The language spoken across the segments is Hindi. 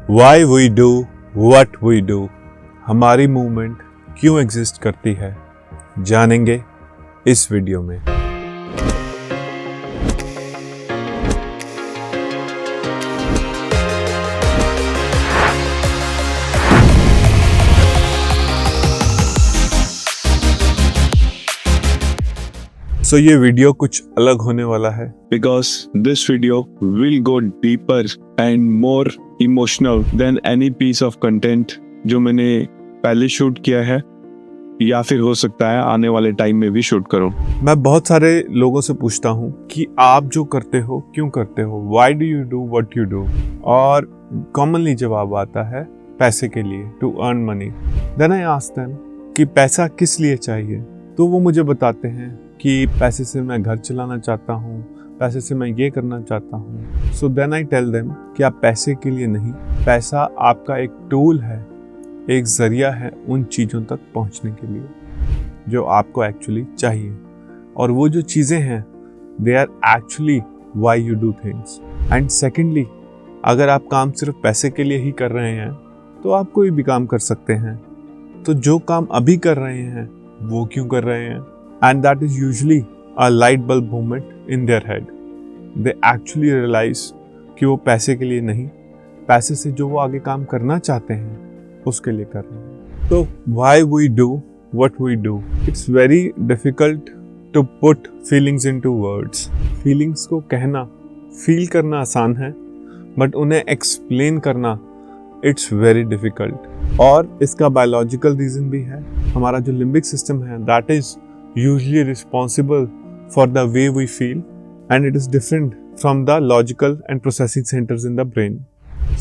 Why we do what we do, हमारी मूवमेंट क्यों एग्जिस्ट करती है, जानेंगे इस वीडियो में। ये वीडियो कुछ अलग होने वाला है because this video will go deeper and more emotional than any piece of content जो मैंने पहले शूट किया है या फिर हो सकता है आने वाले टाइम में भी शूट करूं। मैं बहुत सारे लोगों से पूछता हूं कि आप जो करते हो क्यों करते हो, why do you do what you do, और कॉमनली जवाब आता है पैसे के लिए, to earn money। Then I ask them कि पैसा किस लिए चाहिए, तो वो मुझे बताते हैं कि पैसे से मैं घर चलाना चाहता हूँ, पैसे से मैं ये करना चाहता हूँ। So then I tell them कि आप पैसे के लिए नहीं, पैसा आपका एक टूल है, एक जरिया है उन चीज़ों तक पहुँचने के लिए जो आपको एक्चुअली चाहिए, और वो जो चीज़ें हैं they are actually why you do things. And secondly, अगर आप काम सिर्फ पैसे के लिए ही कर रहे हैं तो आप कोई भी काम कर सकते हैं, तो जो काम अभी कर रहे हैं वो क्यों कर रहे हैं? And that is usually a light bulb moment in their head. They actually realize कि वो पैसे के लिए नहीं, पैसे से जो वो आगे काम करना चाहते हैं उसके लिए कर रहे हैं। तो why we do what we do? It's very difficult to put feelings into words. Feelings को कहना, feel करना आसान है, but उन्हें explain करना it's very difficult. और इसका biological reason भी है। हमारा जो limbic system है that is usually responsible for the way we feel, and it is different from the logical and processing centers in the brain.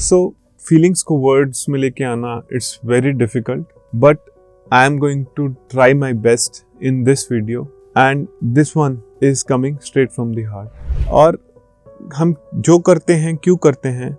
So feelings को words में लेके आना it's very difficult, but I am going to try my best in this video, and this one is coming straight from the heart. और हम जो करते हैं क्यों करते हैं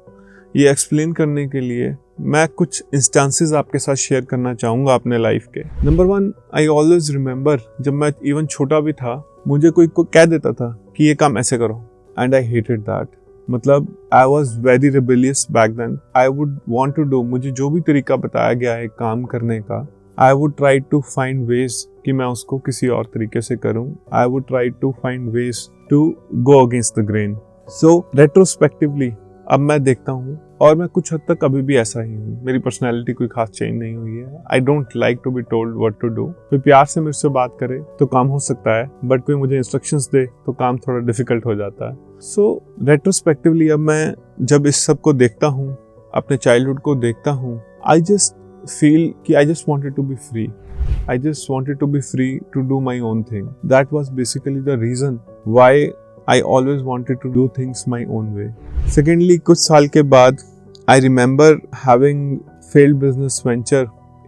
ये एक्सप्लेन करने के लिए मैं कुछ इंस्टांसेस आपके साथ शेयर करना चाहूँगा अपने लाइफ के। नंबर 1, आई ऑलवेज रिमेंबर जब मैं इवन छोटा भी था, मुझे कोई कह देता था कि ये काम ऐसे करो, एंड आई हेटेड दैट। मतलब I was very rebellious back then. I would want to do, मुझे जो भी तरीका बताया गया है काम करने का, I would try to find ways कि मैं उसको किसी और तरीके से करूँ। I would try to find ways to go against the grain. So retrospectively अब मैं देखता हूँ, और मैं कुछ हद तक अभी भी ऐसा ही हूँ, मेरी पर्सनैलिटी कोई खास चेंज नहीं हुई है। I don't like to be told what to do. कोई प्यार से मुझसे बात करे तो काम हो सकता है, बट कोई मुझे इंस्ट्रक्शंस दे तो काम थोड़ा डिफिकल्ट हो जाता है। सो रेट्रोस्पेक्टिवली अब मैं जब इस सब को देखता हूँ, अपने चाइल्डहुड को देखता हूँ, आई जस्ट फील कि I just wanted to be free. I just wanted to be free to do my own thing. That was basically the reason why I always wanted to do things my own way. Secondly, कुछ साल के बाद I remember having failed business venture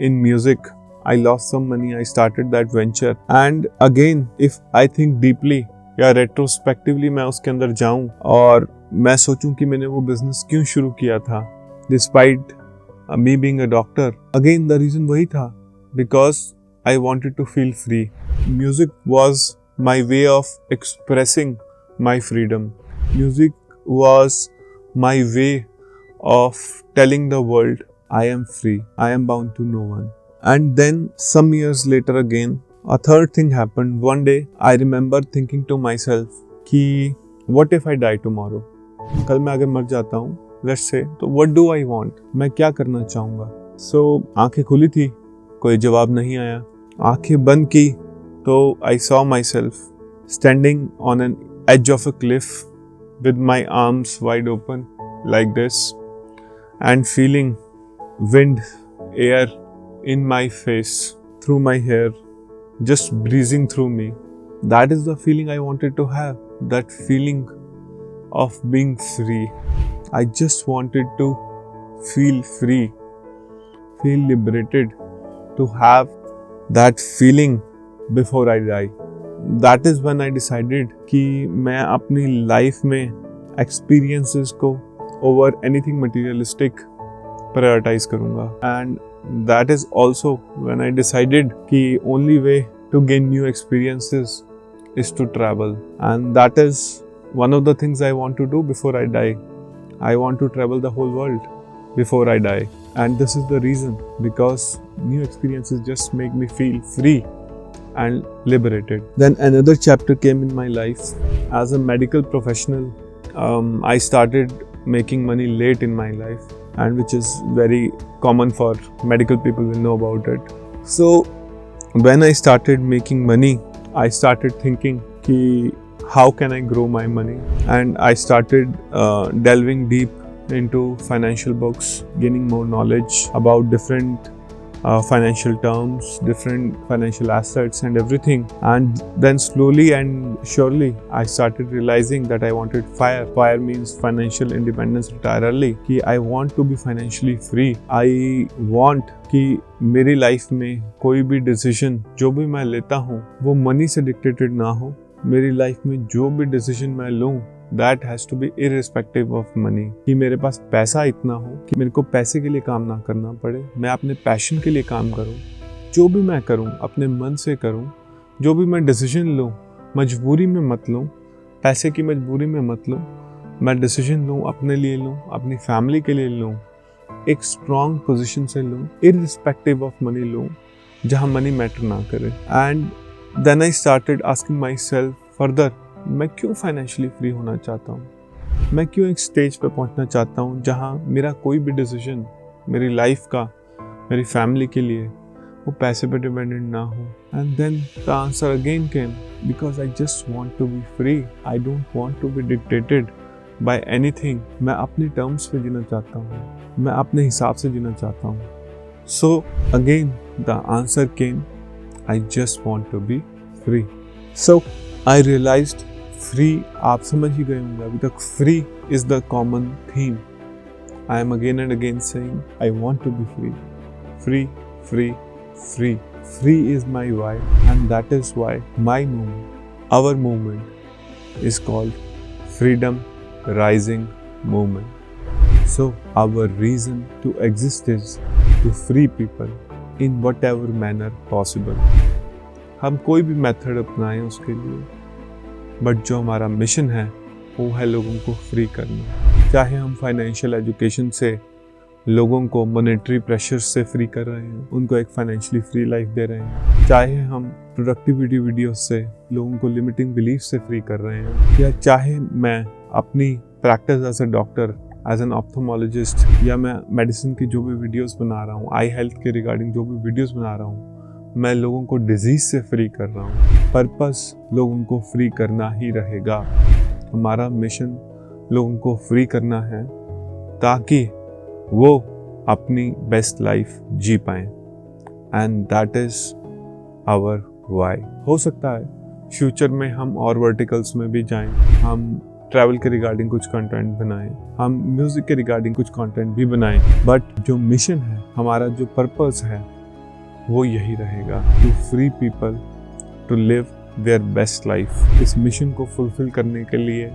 in music. I lost some money. I started that venture. And again, if I think deeply या retrospectively मैं उसके अंदर जाऊं और मैं सोचूं कि मैंने वो business क्यों शुरू किया था, despite me being a doctor, again the reason वही था, because I wanted to feel free. Music was my way of expressing my freedom. Music was my way of telling the world I am free, I am bound to no one. And then some years later again, a third thing happened. One day I remember thinking to myself कि what if I die tomorrow? कल मैं अगर मर जाता हूँ, let's say, तो what do I want? मैं क्या करना चाहूँगा? So आंखें खुली थी, कोई जवाब नहीं आया। आंखें बंद की तो I saw myself standing on an edge of a cliff with my arms wide open like this and feeling wind, air in my face, through my hair, just breezing through me. That is the feeling I wanted to have, that feeling of being free. I just wanted to feel free, feel liberated, to have that feeling before I die. That is when I decided कि मैं अपनी लाइफ में experiences को over anything materialistic prioritize करूँगा, and that is also when I decided कि only way to gain new experiences is to travel, and that is one of the things I want to do before I die. I want to travel the whole world. before I die. And this is the reason, because new experiences just make me feel free and liberated. Then another chapter came in my life. As a medical professional, I started making money late in my life, and which is very common for medical people will know about it. So when I started making money, I started thinking ki how can I grow my money, and I started delving deep into financial books, gaining more knowledge about different financial terms, different financial assets and everything. And then slowly and surely I started realizing that I wanted FIRE. FIRE means financial independence, retire early. कि I want to be financially free. I want कि मेरी लाइफ में कोई भी डिसीजन जो भी मैं लेता हूँ वो मनी से डिक्टेटेड ना हो. मेरी लाइफ में जो भी डिसीजन मैं लूँ That has to be irrespective of money. कि मेरे पास पैसा इतना हो कि मेरे को पैसे के लिए काम ना करना पड़े, मैं अपने पैशन के लिए काम करूं. जो भी मैं करूं अपने मन से करूं. जो भी मैं डिसीजन लूं मजबूरी में मत लूं, पैसे की मजबूरी में मत लूं. मैं डिसीजन लूं अपने लिए लूं, अपनी फैमिली के लिए लूं, एक स्ट्रॉन्ग पोजीशन से लूं, irrespective of money लूं, जहां मनी मैटर ना करे. And then I started asking myself further, मैं क्यों फाइनेंशियली फ्री होना चाहता हूँ. मैं क्यों एक स्टेज पे पहुँचना चाहता हूँ जहाँ मेरा कोई भी डिसीजन मेरी लाइफ का, मेरी फैमिली के लिए वो पैसे पे डिपेंडेंट ना हो. And then the answer again came, because I just want to be free. I don't want to be dictated by anything. मैं अपने टर्म्स पे जीना चाहता हूँ, मैं अपने हिसाब से जीना चाहता हूँ. So again the answer came, I just want to be free. So I realised free, आप समझ ही गए होंगे अभी तक, free is the common theme. I am again and again saying I want to be free. Free free free. Free is my why, and that is why my movement, our movement is called freedom rising movement. So our reason to exist is to free people in what ever manner possible. हम कोई भी मेथड अपनाएं उसके लिए, बट जो हमारा मिशन है वो है लोगों को फ्री करना. चाहे हम फाइनेंशियल एजुकेशन से लोगों को मॉनेटरी प्रेशर से फ्री कर रहे हैं, उनको एक फाइनेंशियली फ्री लाइफ दे रहे हैं, चाहे हम प्रोडक्टिविटी वीडियोस से लोगों को लिमिटिंग बिलीफ से फ्री कर रहे हैं, या चाहे मैं अपनी practice as a doctor, as an ophthalmologist, या मैं मेडिसिन की जो भी वीडियोस बना रहा हूँ, आई हेल्थ के रिगार्डिंग जो भी वीडियोस बना रहा हूँ, मैं लोगों को डिजीज से फ्री कर रहा हूँ. पर्पस लोगों को फ्री करना ही रहेगा. हमारा मिशन लोगों को फ्री करना है ताकि वो अपनी बेस्ट लाइफ जी पाएं. And that is our why. हो सकता है फ्यूचर में हम और वर्टिकल्स में भी जाएं, हम ट्रैवल के रिगार्डिंग कुछ कंटेंट बनाएं, हम म्यूजिक के रिगार्डिंग कुछ कंटेंट भी बनाएं, बट जो मिशन है, हमारा जो पर्पस है, वो यही रहेगा, to free people to live their best life. इस मिशन को फुलफिल करने के लिए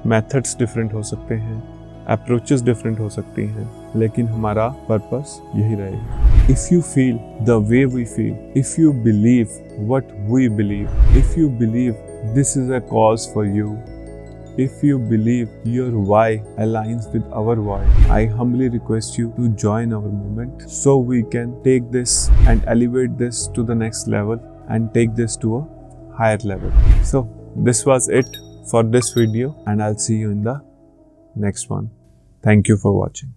मेथड्स डिफरेंट हो सकते हैं, अप्रोचेस डिफरेंट हो सकती हैं, लेकिन हमारा पर्पस यही रहेगा. If you feel the way we feel, if you believe what we believe, if you believe this is a cause for you, if you believe your why aligns with our why, I humbly request you to join our movement so we can take this and elevate this to the next level and take this to a higher level. So this was it for this video, and I'll see you in the next one. Thank you for watching.